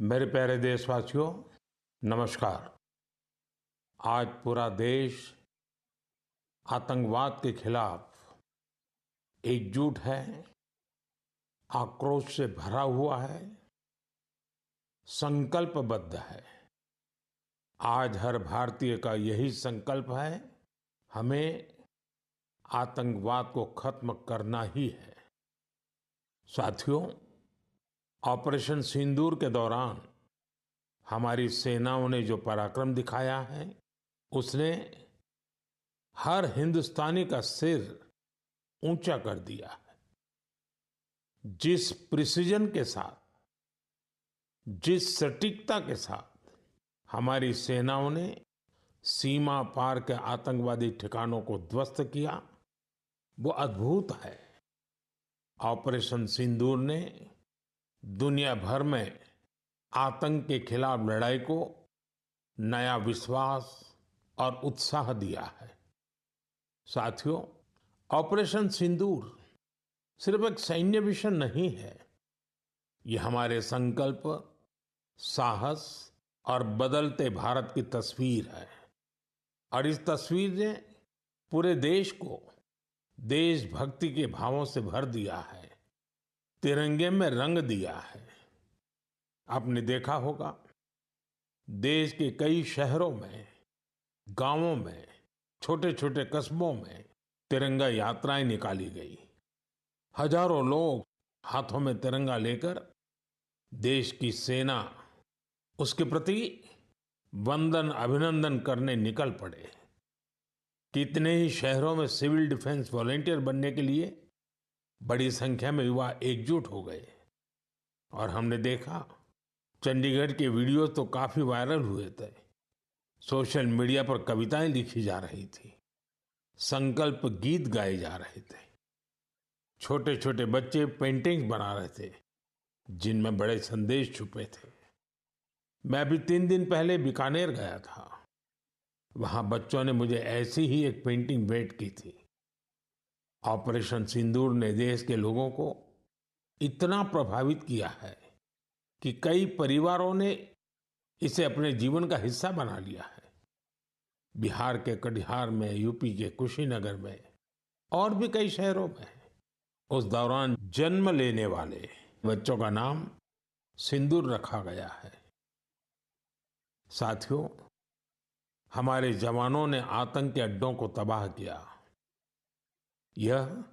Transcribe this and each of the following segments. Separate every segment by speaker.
Speaker 1: मेरे प्यारे देशवासियों, नमस्कार। आज पूरा देश आतंकवाद के खिलाफ एकजुट है, आक्रोश से भरा हुआ है, संकल्पबद्ध है। आज हर भारतीय का यही संकल्प है, हमें आतंकवाद को खत्म करना ही है। साथियों, ऑपरेशन सिंदूर के दौरान हमारी सेनाओं ने जो पराक्रम दिखाया है, उसने हर हिंदुस्तानी का सिर ऊंचा कर दिया है। जिस प्रिसिजन के साथ, जिस सटीकता के साथ हमारी सेनाओं ने सीमा पार के आतंकवादी ठिकानों को ध्वस्त किया, वो अद्भुत है। ऑपरेशन सिंदूर ने दुनिया भर में आतंक के खिलाफ लड़ाई को नया विश्वास और उत्साह दिया है। साथियों, ऑपरेशन सिंदूर सिर्फ एक सैन्य मिशन नहीं है, ये हमारे संकल्प, साहस और बदलते भारत की तस्वीर है। और इस तस्वीर ने पूरे देश को देशभक्ति के भावों से भर दिया है, तिरंगे में रंग दिया है। आपने देखा होगा, देश के कई शहरों में, गांवों में, छोटे छोटे कस्बों में तिरंगा यात्राएं निकाली गई। हजारों लोग हाथों में तिरंगा लेकर देश की सेना, उसके प्रति वंदन अभिनंदन करने निकल पड़े। कितने ही शहरों में सिविल डिफेंस वॉलंटियर बनने के लिए बड़ी संख्या में युवा एकजुट हो गए। और हमने देखा, चंडीगढ़ के वीडियो तो काफी वायरल हुए थे। सोशल मीडिया पर कविताएं लिखी जा रही थी, संकल्प गीत गाए जा रहे थे, छोटे छोटे बच्चे पेंटिंग्स बना रहे थे जिनमें बड़े संदेश छुपे थे। मैं अभी 3 दिन पहले बीकानेर गया था। वहां बच्चों ने मुझे ऐसी ही एक पेंटिंग भेंट की थी। ऑपरेशन सिंदूर ने देश के लोगों को इतना प्रभावित किया है कि कई परिवारों ने इसे अपने जीवन का हिस्सा बना लिया है। बिहार के कटिहार में, यूपी के कुशीनगर में और भी कई शहरों में उस दौरान जन्म लेने वाले बच्चों का नाम सिंदूर रखा गया है। साथियों, हमारे जवानों ने आतंक के अड्डों को तबाह किया। यह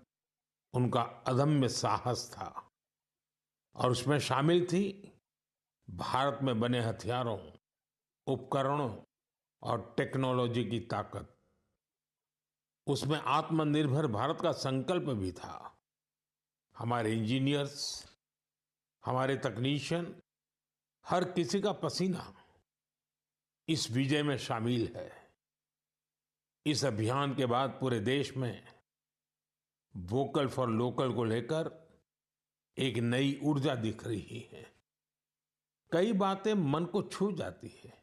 Speaker 1: उनका अदम्य साहस था और उसमें शामिल थी भारत में बने हथियारों, उपकरणों और टेक्नोलॉजी की ताकत। उसमें आत्मनिर्भर भारत का संकल्प भी था। हमारे इंजीनियर्स, हमारे तकनीशियन, हर किसी का पसीना इस विजय में शामिल है। इस अभियान के बाद पूरे देश में वोकल फॉर लोकल को लेकर एक नई ऊर्जा दिख रही है। कई बातें मन को छू जाती है।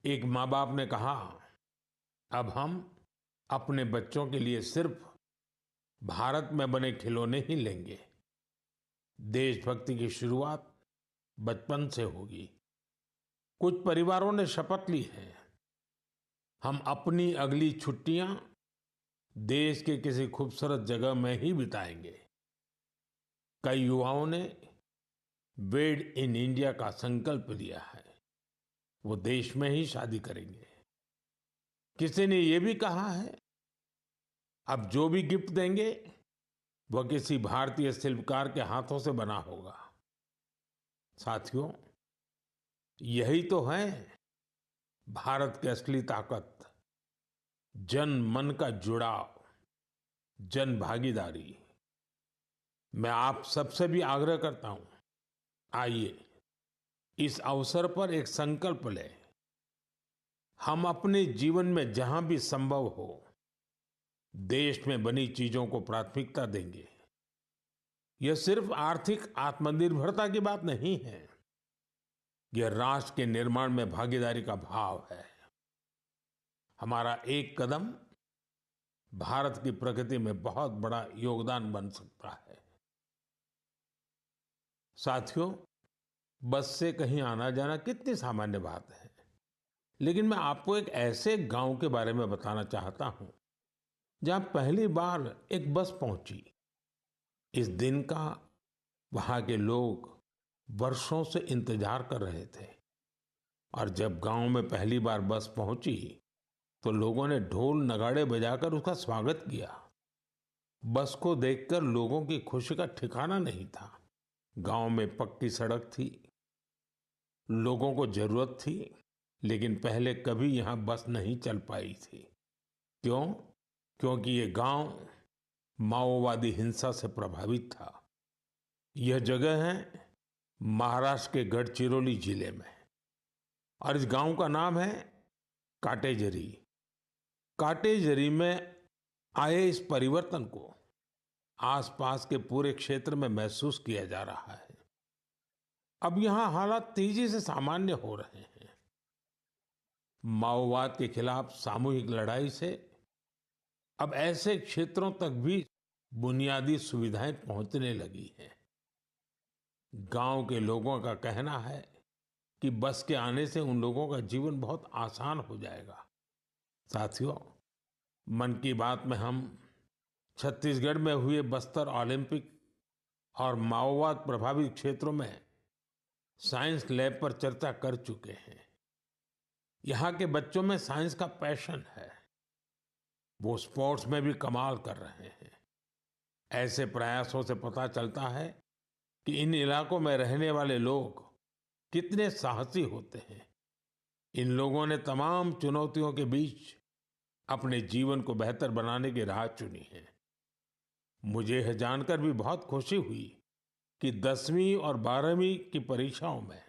Speaker 1: एक माँ बाप ने कहा, अब हम अपने बच्चों के लिए सिर्फ भारत में बने खिलौने ही लेंगे। देशभक्ति की शुरुआत बचपन से होगी। कुछ परिवारों ने शपथ ली है, हम अपनी अगली छुट्टियां देश के किसी खूबसूरत जगह में ही बिताएंगे। कई युवाओं ने मेड इन इंडिया का संकल्प लिया है, वो देश में ही शादी करेंगे। किसी ने ये भी कहा है, अब जो भी गिफ्ट देंगे वह किसी भारतीय शिल्पकार के हाथों से बना होगा। साथियों, यही तो है भारत की असली ताकत, जन मन का जुड़ाव, जन भागीदारी। मैं आप सबसे भी आग्रह करता हूं, आइए इस अवसर पर एक संकल्प लें। हम अपने जीवन में जहां भी संभव हो, देश में बनी चीजों को प्राथमिकता देंगे। यह सिर्फ आर्थिक आत्मनिर्भरता की बात नहीं है, यह राष्ट्र के निर्माण में भागीदारी का भाव है। हमारा एक कदम भारत की प्रगति में बहुत बड़ा योगदान बन सकता है। साथियों, बस से कहीं आना जाना कितनी सामान्य बात है, लेकिन मैं आपको एक ऐसे गांव के बारे में बताना चाहता हूं जहां पहली बार एक बस पहुंची। इस दिन का वहां के लोग वर्षों से इंतजार कर रहे थे और जब गांव में पहली बार बस पहुंची तो लोगों ने ढोल नगाड़े बजाकर उसका स्वागत किया। बस को देखकर लोगों की खुशी का ठिकाना नहीं था। गांव में पक्की सड़क थी, लोगों को जरूरत थी, लेकिन पहले कभी यहां बस नहीं चल पाई थी। क्यों? क्योंकि ये गांव माओवादी हिंसा से प्रभावित था। यह जगह है महाराष्ट्र के गढ़चिरौली जिले में और इस गांव का नाम है काटेजरी। काटेजरी में आए इस परिवर्तन को आसपास के पूरे क्षेत्र में महसूस किया जा रहा है। अब यहां हालात तेजी से सामान्य हो रहे हैं। माओवाद के खिलाफ सामूहिक लड़ाई से अब ऐसे क्षेत्रों तक भी बुनियादी सुविधाएं पहुंचने लगी हैं। गांव के लोगों का कहना है कि बस के आने से उन लोगों का जीवन बहुत आसान हो जाएगा। साथियों, मन की बात में हम छत्तीसगढ़ में हुए बस्तर ओलंपिक और माओवाद प्रभावित क्षेत्रों में साइंस लैब पर चर्चा कर चुके हैं। यहाँ के बच्चों में साइंस का पैशन है, वो स्पोर्ट्स में भी कमाल कर रहे हैं। ऐसे प्रयासों से पता चलता है कि इन इलाकों में रहने वाले लोग कितने साहसी होते हैं। इन लोगों ने तमाम चुनौतियों के बीच अपने जीवन को बेहतर बनाने की राह चुनी है। मुझे यह जानकर भी बहुत खुशी हुई कि 10वीं और 12वीं की परीक्षाओं में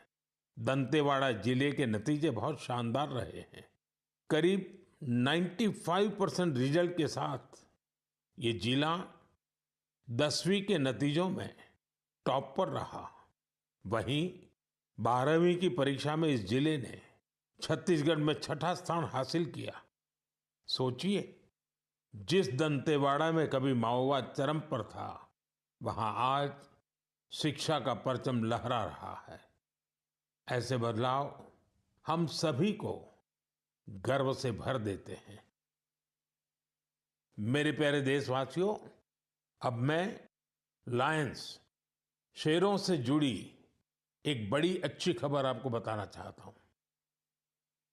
Speaker 1: दंतेवाड़ा जिले के नतीजे बहुत शानदार रहे हैं। करीब 95% रिजल्ट के साथ ये जिला 10वीं के नतीजों में टॉप पर रहा। वहीं 12वीं की परीक्षा में इस जिले ने छत्तीसगढ़ में छठा स्थान हासिल किया। सोचिए, जिस दंतेवाड़ा में कभी माओवाद चरम पर था, वहां आज शिक्षा का परचम लहरा रहा है। ऐसे बदलाव हम सभी को गर्व से भर देते हैं। मेरे प्यारे देशवासियों, अब मैं लायंस, शेरों से जुड़ी एक बड़ी अच्छी खबर आपको बताना चाहता हूं।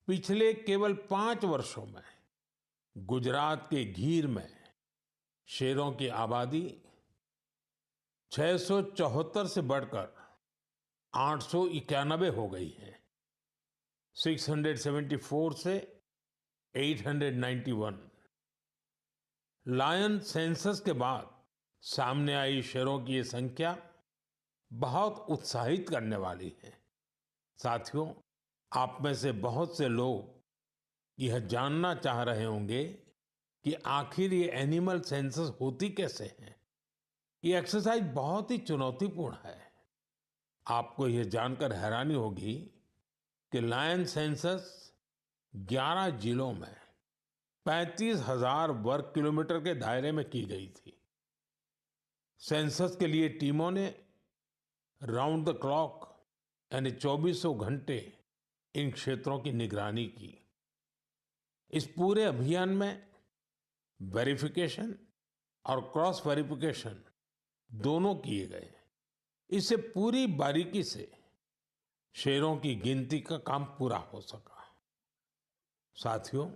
Speaker 1: पिछले केवल 5 वर्षों में गुजरात के गीर में शेरों की आबादी 674 से बढ़कर 891 हो गई है। 674 से 891। लायन सेंसस के बाद सामने आई शेरों की ये संख्या बहुत उत्साहित करने वाली है। साथियों, आप में से बहुत से लोग यह जानना चाह रहे होंगे कि आखिर ये एनिमल सेंसस होती कैसे है। ये एक्सरसाइज बहुत ही चुनौतीपूर्ण है। आपको यह जानकर हैरानी होगी कि लायन सेंसस 11 जिलों में 35,000 वर्ग किलोमीटर के दायरे में की गई थी। सेंसस के लिए टीमों ने राउंड द क्लॉक यानी 2400 घंटे इन क्षेत्रों की निगरानी की। इस पूरे अभियान में वेरिफिकेशन और क्रॉस वेरिफिकेशन दोनों किए गए। इससे पूरी बारीकी से शेरों की गिनती का काम पूरा हो सका। साथियों,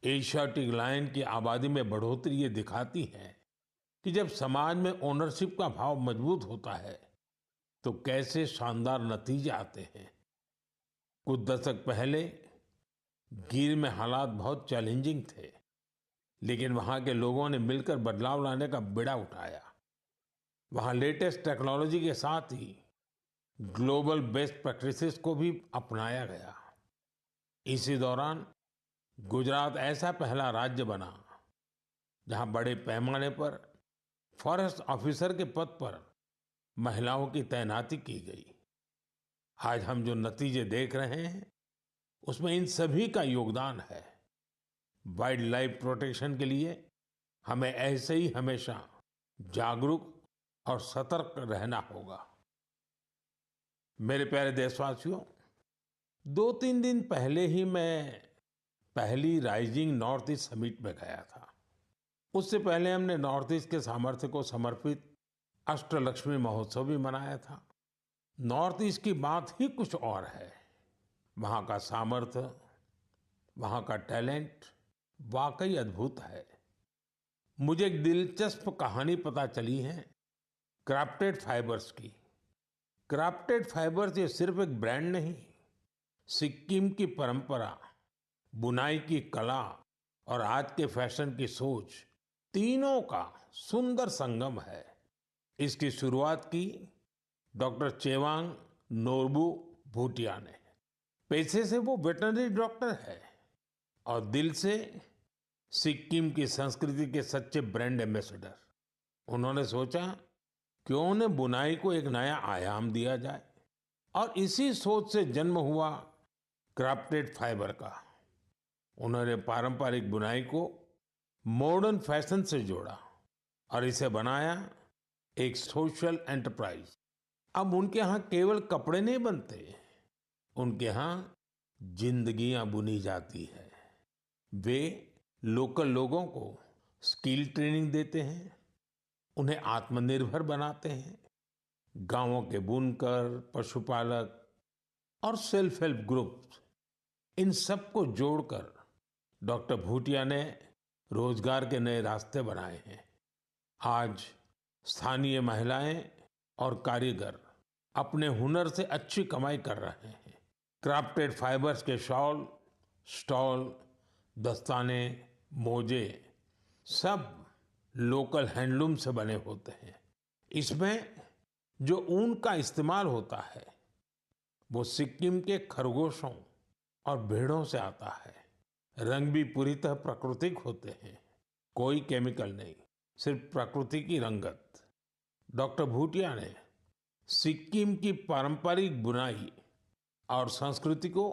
Speaker 1: एशियाटिक लायन की आबादी में बढ़ोतरी ये दिखाती है कि जब समाज में ओनरशिप का भाव मजबूत होता है तो कैसे शानदार नतीजे आते हैं। कुछ दशक पहले गिर में हालात बहुत चैलेंजिंग थे, लेकिन वहां के लोगों ने मिलकर बदलाव लाने का बीड़ा उठाया। वहां लेटेस्ट टेक्नोलॉजी के साथ ही ग्लोबल बेस्ट प्रैक्टिसेस को भी अपनाया गया। इसी दौरान गुजरात ऐसा पहला राज्य बना जहां बड़े पैमाने पर फॉरेस्ट ऑफिसर के पद पर महिलाओं की तैनाती की गई। आज हम जो नतीजे देख रहे हैं उसमें इन सभी का योगदान है। वाइल्ड लाइफ प्रोटेक्शन के लिए हमें ऐसे ही हमेशा जागरूक और सतर्क रहना होगा। मेरे प्यारे देशवासियों, 2-3 दिन पहले ही मैं पहली राइजिंग नॉर्थ ईस्ट समिट में गया था। उससे पहले हमने नॉर्थ ईस्ट के सामर्थ्य को समर्पित अष्टलक्ष्मी महोत्सव भी मनाया था। नॉर्थ ईस्ट की बात ही कुछ और है। वहाँ का सामर्थ्य, वहाँ का टैलेंट वाकई अद्भुत है। मुझे एक दिलचस्प कहानी पता चली है क्राफ्टेड फाइबर्स की। क्राफ्टेड फाइबर्स ये सिर्फ एक ब्रांड नहीं, सिक्किम की परंपरा, बुनाई की कला और आज के फैशन की सोच, तीनों का सुंदर संगम है। इसकी शुरुआत की डॉक्टर चेवांग नोरबू भूटिया ने। पैसे से वो वेटरनरी डॉक्टर है और दिल से सिक्किम की संस्कृति के सच्चे ब्रांड एम्बेसडर। उन्होंने सोचा क्यों न बुनाई को एक नया आयाम दिया जाए और इसी सोच से जन्म हुआ क्राफ्टेड फाइबर का। उन्होंने पारंपरिक बुनाई को मॉडर्न फैशन से जोड़ा और इसे बनाया एक सोशल एंटरप्राइज। अब उनके यहाँ केवल कपड़े नहीं बनते, उनके यहाँ जिंदगियां बुनी जाती है। वे लोकल लोगों को स्किल ट्रेनिंग देते हैं, उन्हें आत्मनिर्भर बनाते हैं। गांवों के बुनकर, पशुपालक और सेल्फ हेल्प ग्रुप, इन सबको जोड़कर डॉक्टर भूटिया ने रोजगार के नए रास्ते बनाए हैं। आज स्थानीय महिलाएं और कारीगर अपने हुनर से अच्छी कमाई कर रहे हैं। क्राफ्टेड फाइबर्स के शॉल, स्टॉल, दस्ताने, मोजे सब लोकल हैंडलूम से बने होते हैं। इसमें जो ऊन का इस्तेमाल होता है वो सिक्किम के खरगोशों और भेड़ों से आता है। रंग भी पूरी तरह प्राकृतिक होते हैं, कोई केमिकल नहीं, सिर्फ प्रकृति की रंगत। डॉक्टर भूटिया ने सिक्किम की पारंपरिक बुनाई और संस्कृति को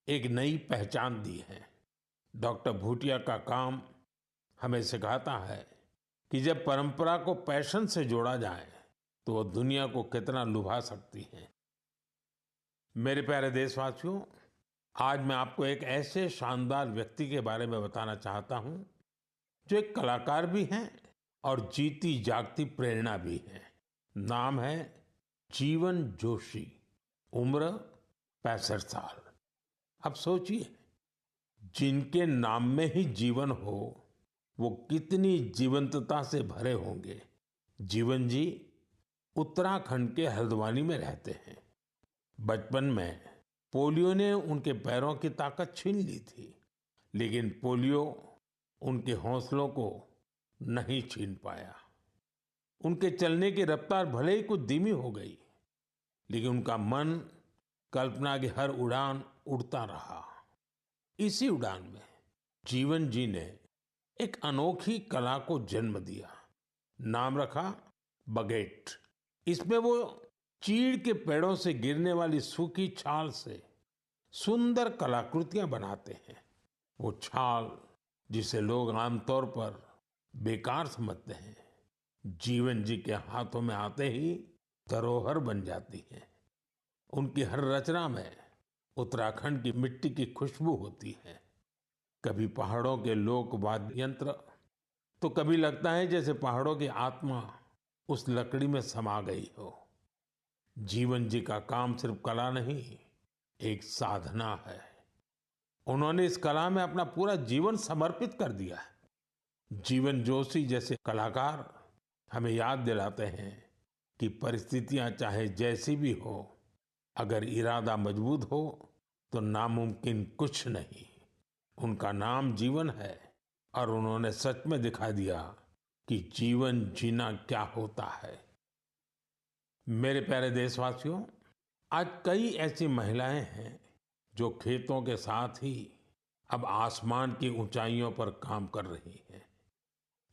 Speaker 1: एक नई पहचान दी है। डॉक्टर भूटिया का काम हमें सिखाता है कि जब परंपरा को पैशन से जोड़ा जाए तो वो दुनिया को कितना लुभा सकती है। मेरे प्यारे देशवासियों, आज मैं आपको एक ऐसे शानदार व्यक्ति के बारे में बताना चाहता हूं जो एक कलाकार भी हैं और जीती जागती प्रेरणा भी है। नाम है जीवन जोशी। उम्र 65 साल। अब सोचिए, जिनके नाम में ही जीवन हो वो कितनी जीवंतता से भरे होंगे। जीवन जी उत्तराखंड के हल्द्वानी में रहते हैं। बचपन में पोलियो ने उनके पैरों की ताकत छीन ली थी, लेकिन पोलियो उनके हौसलों को नहीं छीन पाया। उनके चलने की रफ्तार भले ही कुछ धीमी हो गई, लेकिन उनका मन कल्पना की हर उड़ान उड़ता रहा। इसी उड़ान में जीवन जी ने एक अनोखी कला को जन्म दिया। नाम रखा बगेट। इसमें वो चीड़ के पेड़ों से गिरने वाली सूखी छाल से सुंदर कलाकृतियां बनाते हैं। वो छाल जिसे लोग आमतौर पर बेकार समझते हैं, जीवन जी के हाथों में आते ही धरोहर बन जाती है। उनकी हर रचना में उत्तराखंड की मिट्टी की खुशबू होती है। कभी पहाड़ों के लोक वाद्य यंत्र, तो कभी लगता है जैसे पहाड़ों की आत्मा उस लकड़ी में समा गई हो। जीवन जी का काम सिर्फ कला नहीं, एक साधना है। उन्होंने इस कला में अपना पूरा जीवन समर्पित कर दिया है। जीवन जोशी जैसे कलाकार हमें याद दिलाते हैं कि परिस्थितियां चाहे जैसी भी हो, अगर इरादा मजबूत हो तो नामुमकिन कुछ नहीं। उनका नाम जीवन है और उन्होंने सच में दिखा दिया कि जीवन जीना क्या होता है। मेरे प्यारे देशवासियों, आज कई ऐसी महिलाएं हैं जो खेतों के साथ ही अब आसमान की ऊंचाइयों पर काम कर रही हैं।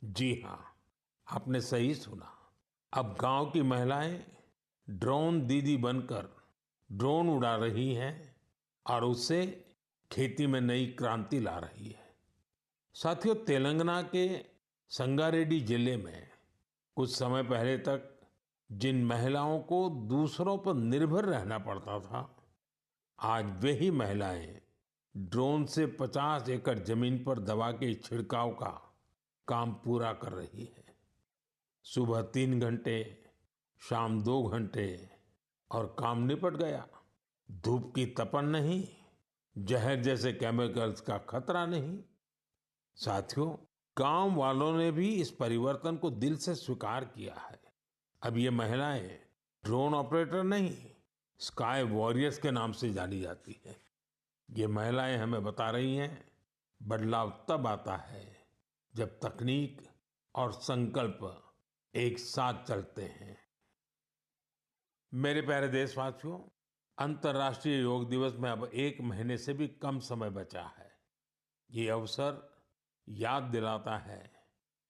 Speaker 1: जी हाँ, आपने सही सुना। अब गांव की महिलाएं ड्रोन दीदी बनकर ड्रोन उड़ा रही हैं और उससे खेती में नई क्रांति ला रही है। साथियों, तेलंगाना के संगारेड्डी जिले में कुछ समय पहले तक जिन महिलाओं को दूसरों पर निर्भर रहना पड़ता था, आज वही महिलाएं ड्रोन से 50 एकड़ जमीन पर दवा के छिड़काव का काम पूरा कर रही है। सुबह 3 घंटे, शाम 2 घंटे और काम निपट गया। धूप की तपन नहीं, जहर जैसे केमिकल्स का खतरा नहीं। साथियों, गांव वालों ने भी इस परिवर्तन को दिल से स्वीकार किया है। अब ये महिलाएं ड्रोन ऑपरेटर नहीं, स्काई वॉरियर्स के नाम से जानी जाती है। ये महिलाएं हमें बता रही हैं, बदलाव तब आता है जब तकनीक और संकल्प एक साथ चलते हैं। मेरे प्यारे देशवासियों, अंतर्राष्ट्रीय योग दिवस में अब 1 महीने से भी कम समय बचा है। ये अवसर याद दिलाता है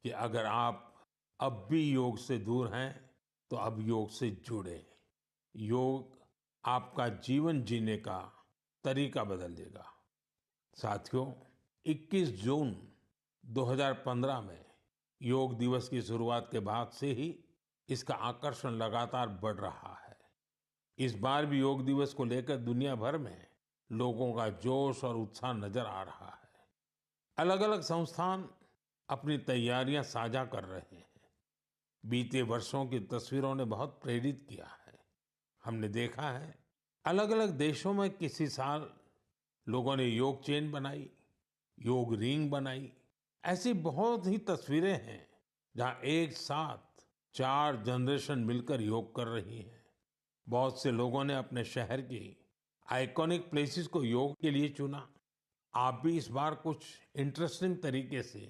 Speaker 1: कि अगर आप अब भी योग से दूर हैं, तो अब योग से जुड़े। योग आपका जीवन जीने का तरीका बदल देगा। साथियों, 21 जून 2015 में योग दिवस की शुरुआत के बाद से ही इसका आकर्षण लगातार बढ़ रहा है। इस बार भी योग दिवस को लेकर दुनिया भर में लोगों का जोश और उत्साह नजर आ रहा है। अलग अलग संस्थान अपनी तैयारियां साझा कर रहे हैं। बीते वर्षों की तस्वीरों ने बहुत प्रेरित किया है। हमने देखा है, अलग अलग देशों में किसी साल लोगों ने योग चेन बनाई, योग रिंग बनाई। ऐसी बहुत ही तस्वीरें हैं जहां एक साथ 4 जनरेशन मिलकर योग कर रही हैं। बहुत से लोगों ने अपने शहर की आइकॉनिक प्लेसेस को योग के लिए चुना। आप भी इस बार कुछ इंटरेस्टिंग तरीके से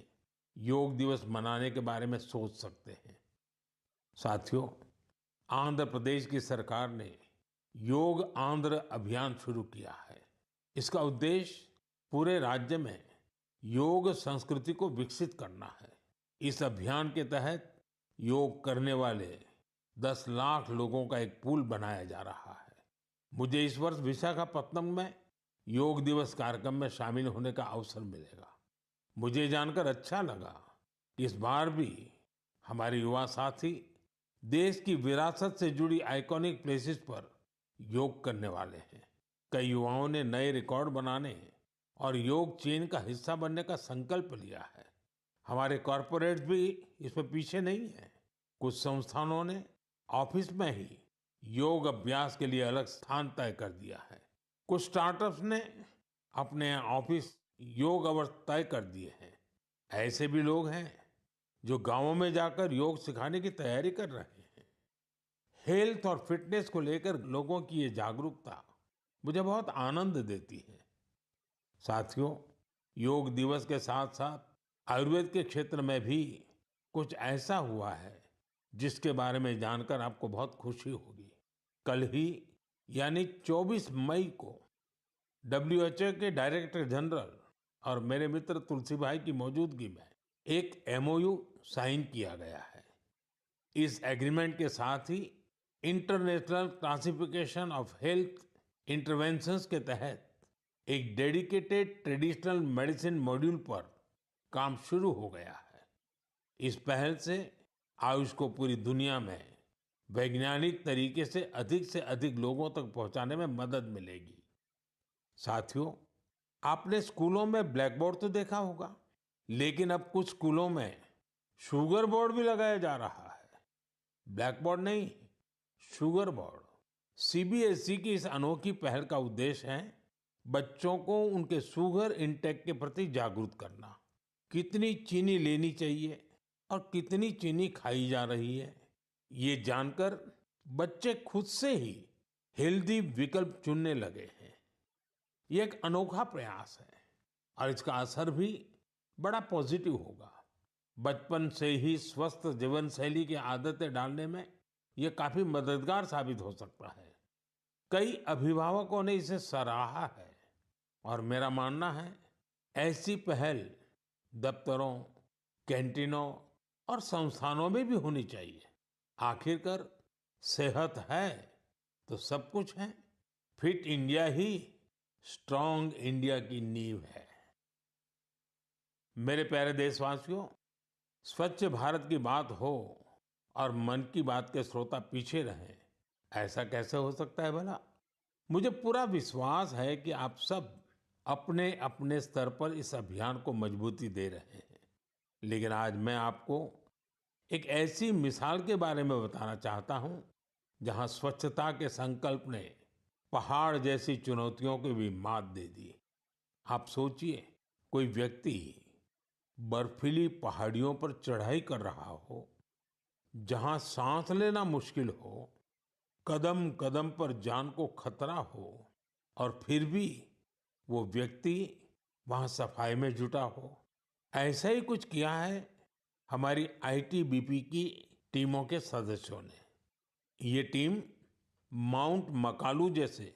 Speaker 1: योग दिवस मनाने के बारे में सोच सकते हैं। साथियों, आंध्र प्रदेश की सरकार ने योग आंध्र अभियान शुरू किया है। इसका उद्देश्य पूरे राज्य में योग संस्कृति को विकसित करना है। इस अभियान के तहत योग करने वाले 10 लाख लोगों का एक पूल बनाया जा रहा है। मुझे इस वर्ष विशाखापत्तनम में योग दिवस कार्यक्रम में शामिल होने का अवसर मिलेगा। मुझे जानकर अच्छा लगा कि इस बार भी हमारे युवा साथी देश की विरासत से जुड़ी आइकॉनिक प्लेसेस पर योग करने वाले हैं। कई युवाओं ने नए रिकॉर्ड बनाने और योग चेन का हिस्सा बनने का संकल्प लिया है। हमारे कॉरपोरेट्स भी इसमें पीछे नहीं है। कुछ संस्थानों ने ऑफिस में ही योग अभ्यास के लिए अलग स्थान तय कर दिया है। कुछ स्टार्टअप्स ने अपने ऑफिस योग अवर्स तय कर दिए हैं। ऐसे भी लोग हैं जो गांवों में जाकर योग सिखाने की तैयारी कर रहे हैं। हेल्थ और फिटनेस को लेकर लोगों की ये जागरूकता मुझे बहुत आनंद देती है। साथियों, योग दिवस के साथ साथ आयुर्वेद के क्षेत्र में भी कुछ ऐसा हुआ है जिसके बारे में जानकर आपको बहुत खुशी होगी। कल ही यानी 24 मई को WHO के डायरेक्टर जनरल और मेरे मित्र तुलसी भाई की मौजूदगी में एक MOU साइन किया गया है। इस एग्रीमेंट के साथ ही international classification of health interventions के तहत एक डेडिकेटेड ट्रेडिशनल मेडिसिन मॉड्यूल पर काम शुरू हो गया है। इस पहल से आयुष को पूरी दुनिया में वैज्ञानिक तरीके से अधिक लोगों तक पहुंचाने में मदद मिलेगी। साथियों, आपने स्कूलों में ब्लैक बोर्ड तो देखा होगा, लेकिन अब कुछ स्कूलों में शुगर बोर्ड भी लगाया जा रहा है। ब्लैक बोर्ड नहीं, शुगर बोर्ड। CBSE की इस अनोखी पहल का उद्देश्य है बच्चों को उनके शुगर इंटेक के प्रति जागरूक करना। कितनी चीनी लेनी चाहिए और कितनी चीनी खाई जा रही है, ये जानकर बच्चे खुद से ही हेल्दी विकल्प चुनने लगे हैं। ये एक अनोखा प्रयास है और इसका असर भी बड़ा पॉजिटिव होगा। बचपन से ही स्वस्थ जीवन शैली की आदतें डालने में ये काफी मददगार साबित हो सकता है। कई अभिभावकों ने इसे सराहा है और मेरा मानना है ऐसी पहल दफ्तरों, कैंटीनों और संस्थानों में भी होनी चाहिए। आखिरकार सेहत है तो सब कुछ है। फिट इंडिया ही स्ट्रांग इंडिया की नींव है। मेरे प्यारे देशवासियों, स्वच्छ भारत की बात हो और मन की बात के श्रोता पीछे रहें, ऐसा कैसे हो सकता है भला? मुझे पूरा विश्वास है कि आप सब अपने अपने स्तर पर इस अभियान को मजबूती दे रहे हैं। लेकिन आज मैं आपको एक ऐसी मिसाल के बारे में बताना चाहता हूं जहां स्वच्छता के संकल्प ने पहाड़ जैसी चुनौतियों को भी मात दे दी। आप सोचिए, कोई व्यक्ति बर्फीली पहाड़ियों पर चढ़ाई कर रहा हो, जहां सांस लेना मुश्किल हो, कदम कदम पर जान को खतरा हो, और फिर भी वो व्यक्ति वहां सफाई में जुटा हो। ऐसा ही कुछ किया है हमारी आईटीबीपी की टीमों के सदस्यों ने। ये टीम माउंट मकालू जैसे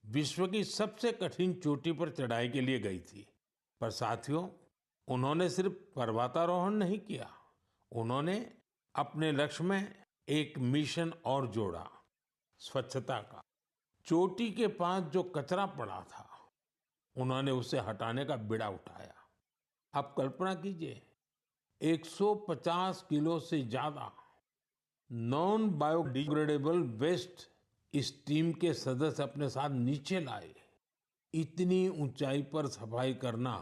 Speaker 1: विश्व की सबसे कठिन चोटी पर चढ़ाई के लिए गई थी। पर साथियों, उन्होंने सिर्फ पर्वतारोहण नहीं किया, उन्होंने अपने लक्ष्य में एक मिशन और जोड़ा, स्वच्छता का। चोटी के पास जो कचरा पड़ा था, उन्होंने उसे हटाने का बीड़ा उठाया। आप कल्पना कीजिए, 150 किलो से ज्यादा नॉन बायोडिग्रेडेबल वेस्ट इस टीम के सदस्य अपने साथ नीचे लाए। इतनी ऊंचाई पर सफाई करना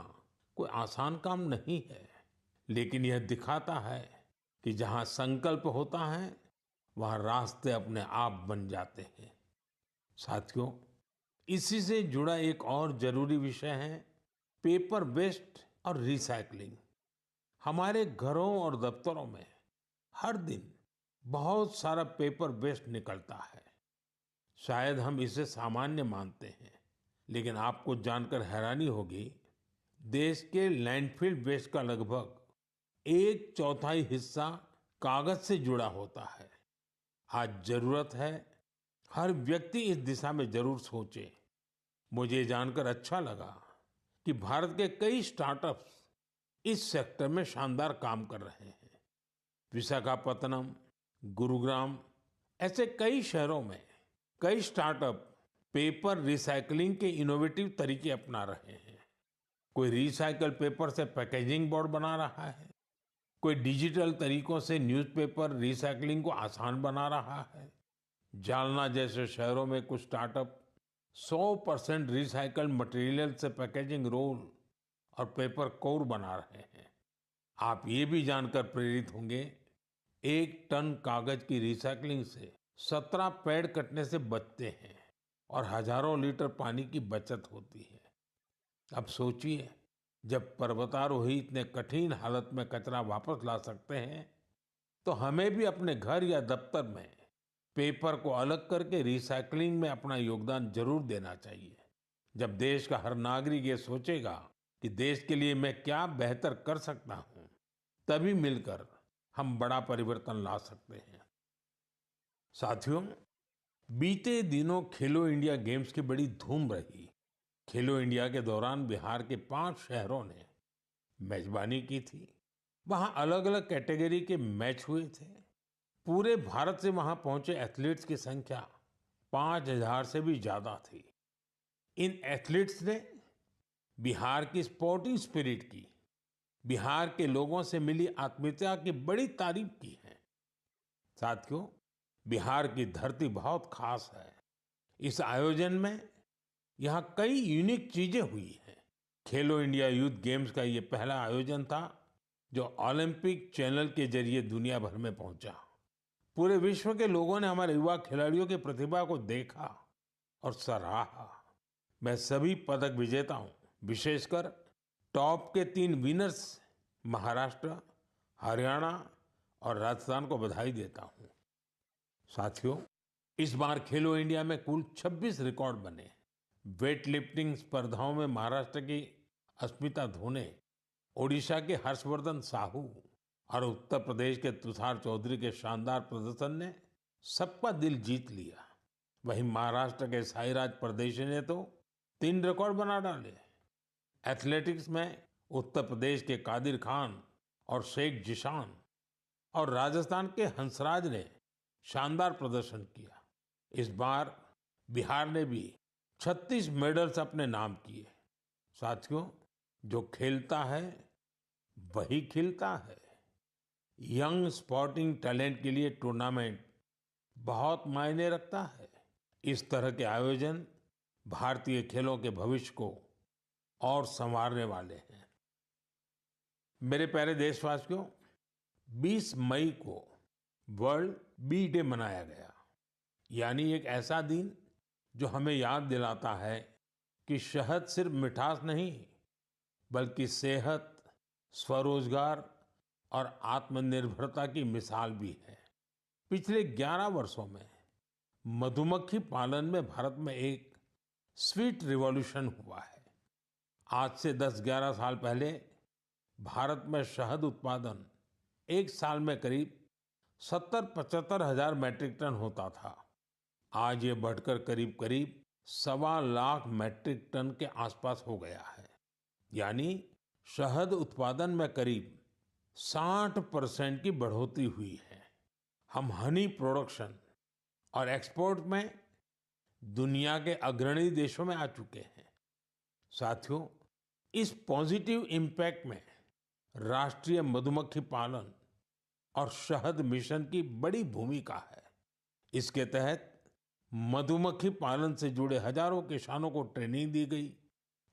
Speaker 1: कोई आसान काम नहीं है, लेकिन यह दिखाता है कि जहां संकल्प होता है वहां रास्ते अपने आप बन जाते हैं। साथियों, इसी से जुड़ा एक और जरूरी विषय है पेपर वेस्ट और रिसाइकलिंग। हमारे घरों और दफ्तरों में हर दिन बहुत सारा पेपर वेस्ट निकलता है। शायद हम इसे सामान्य मानते हैं, लेकिन आपको जानकर हैरानी होगी, देश के लैंडफिल वेस्ट का लगभग 1/4 हिस्सा कागज से जुड़ा होता है। आज जरूरत है हर व्यक्ति इस दिशा में जरूर सोचे। मुझे ये जानकर अच्छा लगा कि भारत के कई स्टार्टअप्स इस सेक्टर में शानदार काम कर रहे हैं। विशाखापत्तनम, गुरुग्राम, ऐसे कई शहरों में कई स्टार्टअप पेपर रिसाइकलिंग के इनोवेटिव तरीके अपना रहे हैं। कोई रिसाइकल पेपर से पैकेजिंग बोर्ड बना रहा है, कोई डिजिटल तरीकों से न्यूज़पेपर रिसाइकलिंग को आसान बना रहा है। जालना जैसे शहरों में कुछ स्टार्टअप 100% रिसाइकल्ड मटेरियल से पैकेजिंग रोल और पेपर कोर बना रहे हैं। आप ये भी जानकर प्रेरित होंगे, 1 टन कागज की रिसाइकलिंग से 17 पेड़ कटने से बचते हैं और हजारों लीटर पानी की बचत होती है। अब सोचिए, जब पर्वतारोही इतने कठिन हालत में कचरा वापस ला सकते हैं, तो हमें भी अपने घर या दफ्तर में पेपर को अलग करके रिसाइकलिंग में अपना योगदान जरूर देना चाहिए। जब देश का हर नागरिक ये सोचेगा कि देश के लिए मैं क्या बेहतर कर सकता हूं, तभी मिलकर हम बड़ा परिवर्तन ला सकते हैं। साथियों, बीते दिनों खेलो इंडिया गेम्स की बड़ी धूम रही। खेलो इंडिया के दौरान बिहार के 5 शहरों ने मेजबानी की थी। वहां अलग अलग कैटेगरी के मैच हुए थे। पूरे भारत से वहां पहुंचे एथलीट्स की संख्या 5,000 से भी ज्यादा थी। इन एथलीट्स ने बिहार की स्पोर्टिंग स्पिरिट की, बिहार के लोगों से मिली आत्मीयता की बड़ी तारीफ की है। साथियों, बिहार की धरती बहुत खास है। इस आयोजन में यहाँ कई यूनिक चीजें हुई हैं। खेलो इंडिया यूथ गेम्स का ये पहला आयोजन था जो ओलंपिक चैनल के जरिए दुनिया भर में पहुंचा। पूरे विश्व के लोगों ने हमारे युवा खिलाड़ियों की प्रतिभा को देखा और सराहा। मैं सभी पदक विजेताओं, विशेषकर टॉप के 3 विनर्स महाराष्ट्र, हरियाणा और राजस्थान को बधाई देता हूं। साथियों, इस बार खेलो इंडिया में कुल 26 रिकॉर्ड बने। वेट लिफ्टिंग स्पर्धाओं में महाराष्ट्र की अस्मिता धोने, ओडिशा के हर्षवर्धन साहू और उत्तर प्रदेश के तुषार चौधरी के शानदार प्रदर्शन ने सबका दिल जीत लिया। वहीं महाराष्ट्र के साईराज परदेशी ने तो 3 रिकॉर्ड बना डाले। एथलेटिक्स में उत्तर प्रदेश के कादिर खान और शेख जिशान और राजस्थान के हंसराज ने शानदार प्रदर्शन किया। इस बार बिहार ने भी 36 मेडल्स अपने नाम किए। साथियों, जो खेलता है वही खिलता है। यंग स्पोर्टिंग टैलेंट के लिए टूर्नामेंट बहुत मायने रखता है। इस तरह के आयोजन भारतीय खेलों के भविष्य को और संवारने वाले हैं। मेरे प्यारे देशवासियों, 20 मई को वर्ल्ड बी डे मनाया गया। यानी एक ऐसा दिन जो हमें याद दिलाता है कि शहद सिर्फ मिठास नहीं, बल्कि सेहत, स्वरोजगार और आत्मनिर्भरता की मिसाल भी है। पिछले 11 वर्षों में मधुमक्खी पालन में भारत में एक स्वीट रिवॉल्यूशन हुआ है। आज से 10-11 साल पहले भारत में शहद उत्पादन एक साल में करीब 70-75 हजार मैट्रिक टन होता था। आज ये बढ़कर करीब करीब 1.25 लाख मैट्रिक टन के आसपास हो गया है। यानी शहद उत्पादन में करीब 60% की बढ़ोतरी हुई है। हम हनी प्रोडक्शन और एक्सपोर्ट में दुनिया के अग्रणी देशों में आ चुके हैं। साथियों, इस पॉजिटिव इम्पैक्ट में राष्ट्रीय मधुमक्खी पालन और शहद मिशन की बड़ी भूमिका है। इसके तहत मधुमक्खी पालन से जुड़े हजारों किसानों को ट्रेनिंग दी गई,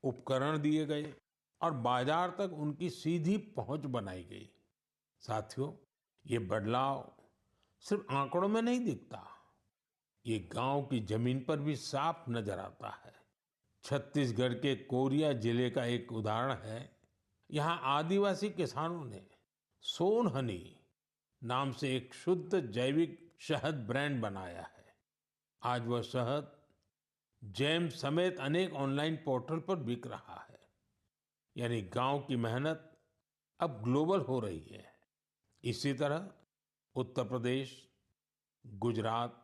Speaker 1: उपकरण दिए गए और बाजार तक उनकी सीधी पहुंच बनाई गई। साथियों, ये बदलाव सिर्फ आंकड़ों में नहीं दिखता, ये गांव की जमीन पर भी साफ नजर आता है। छत्तीसगढ़ के कोरिया जिले का एक उदाहरण है। यहाँ आदिवासी किसानों ने सोन हनी नाम से एक शुद्ध जैविक शहद ब्रांड बनाया है। आज वह शहद जैम समेत अनेक ऑनलाइन पोर्टल पर बिक रहा है। यानी गांव की मेहनत अब ग्लोबल हो रही है। इसी तरह उत्तर प्रदेश, गुजरात,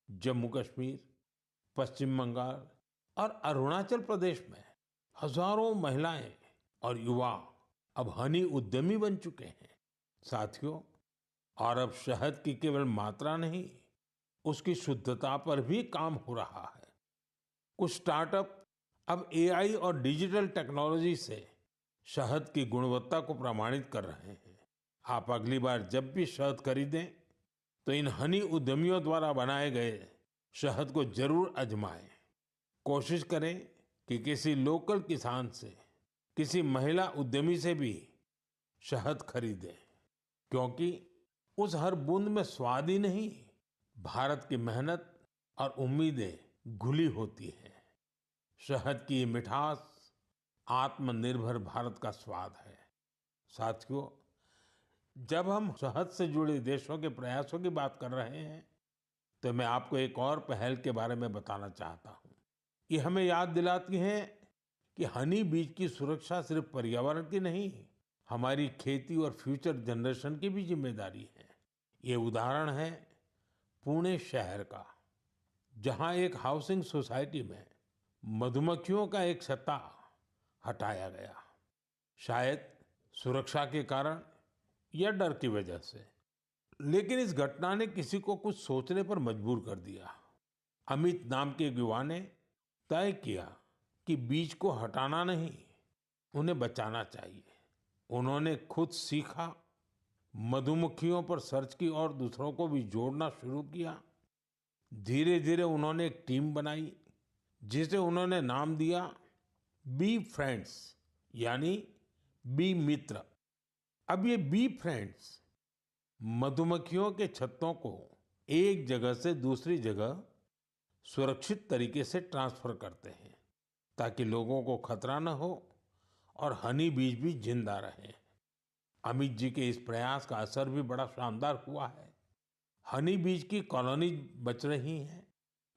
Speaker 1: जम्मू कश्मीर, पश्चिम बंगाल और अरुणाचल प्रदेश में हजारों महिलाएं और युवा अब हनी उद्यमी बन चुके हैं। साथियों, और अब शहद की केवल मात्रा नहीं, उसकी शुद्धता पर भी काम हो रहा है। कुछ स्टार्टअप अब एआई और डिजिटल टेक्नोलॉजी से शहद की गुणवत्ता को प्रमाणित कर रहे हैं। आप अगली बार जब भी शहद खरीदें तो इन हनी उद्यमियों द्वारा बनाए गए शहद को जरूर आजमाएं। कोशिश करें कि किसी लोकल किसान से, किसी महिला उद्यमी से भी शहद खरीदें, क्योंकि उस हर बूंद में स्वाद ही नहीं, भारत की मेहनत और उम्मीदें घुली होती हैं। शहद की ये मिठास आत्मनिर्भर भारत का स्वाद है। साथियों, जब हम शहद से जुड़े देशों के प्रयासों की बात कर रहे हैं, तो मैं आपको एक और पहल के बारे में बताना चाहता हूँ। ये हमें याद दिलाती है कि हनी बीज की सुरक्षा सिर्फ पर्यावरण की नहीं, हमारी खेती और फ्यूचर जनरेशन की भी जिम्मेदारी है। ये उदाहरण है पुणे शहर का, जहाँ एक हाउसिंग सोसाइटी में मधुमक्खियों का एक छत्ता हटाया गया। शायद सुरक्षा के कारण या डर की वजह से, लेकिन इस घटना ने किसी को कुछ सोचने पर मजबूर कर दिया। अमित नाम के एक युवा ने तय किया कि बीज को हटाना नहीं, उन्हें बचाना चाहिए। उन्होंने खुद सीखा, मधुमक्खियों पर सर्च की और दूसरों को भी जोड़ना शुरू किया। धीरे धीरे उन्होंने एक टीम बनाई जिसे उन्होंने नाम दिया बी फ्रेंड्स, यानी बी मित्र। अब ये बी फ्रेंड्स मधुमक्खियों के छत्तों को एक जगह से दूसरी जगह सुरक्षित तरीके से ट्रांसफर करते हैं, ताकि लोगों को खतरा न हो और हनी बीज भी जिंदा रहे। अमित जी के इस प्रयास का असर भी बड़ा शानदार हुआ है। हनी बीज की कॉलोनी बच रही है,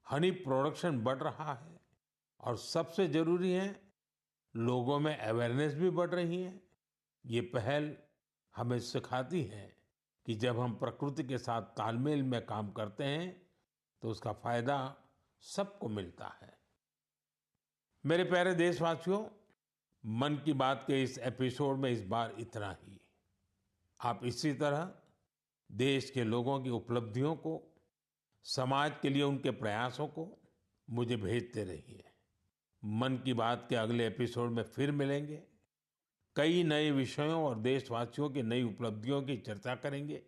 Speaker 1: हनी प्रोडक्शन बढ़ रहा है और सबसे जरूरी है, लोगों में अवेयरनेस भी बढ़ रही है। ये पहल हमें सिखाती है कि जब हम प्रकृति के साथ तालमेल में काम करते हैं तो उसका फायदा सबको मिलता है। मेरे प्यारे देशवासियों, मन की बात के इस एपिसोड में इस बार इतना ही। आप इसी तरह देश के लोगों की उपलब्धियों को, समाज के लिए उनके प्रयासों को मुझे भेजते रहिए। मन की बात के अगले एपिसोड में फिर मिलेंगे। कई नए विषयों और देशवासियों की नई उपलब्धियों की चर्चा करेंगे।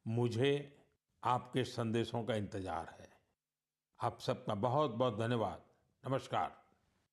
Speaker 1: मुझे आपके संदेशों का इंतजार है। आप सबका बहुत बहुत धन्यवाद। नमस्कार।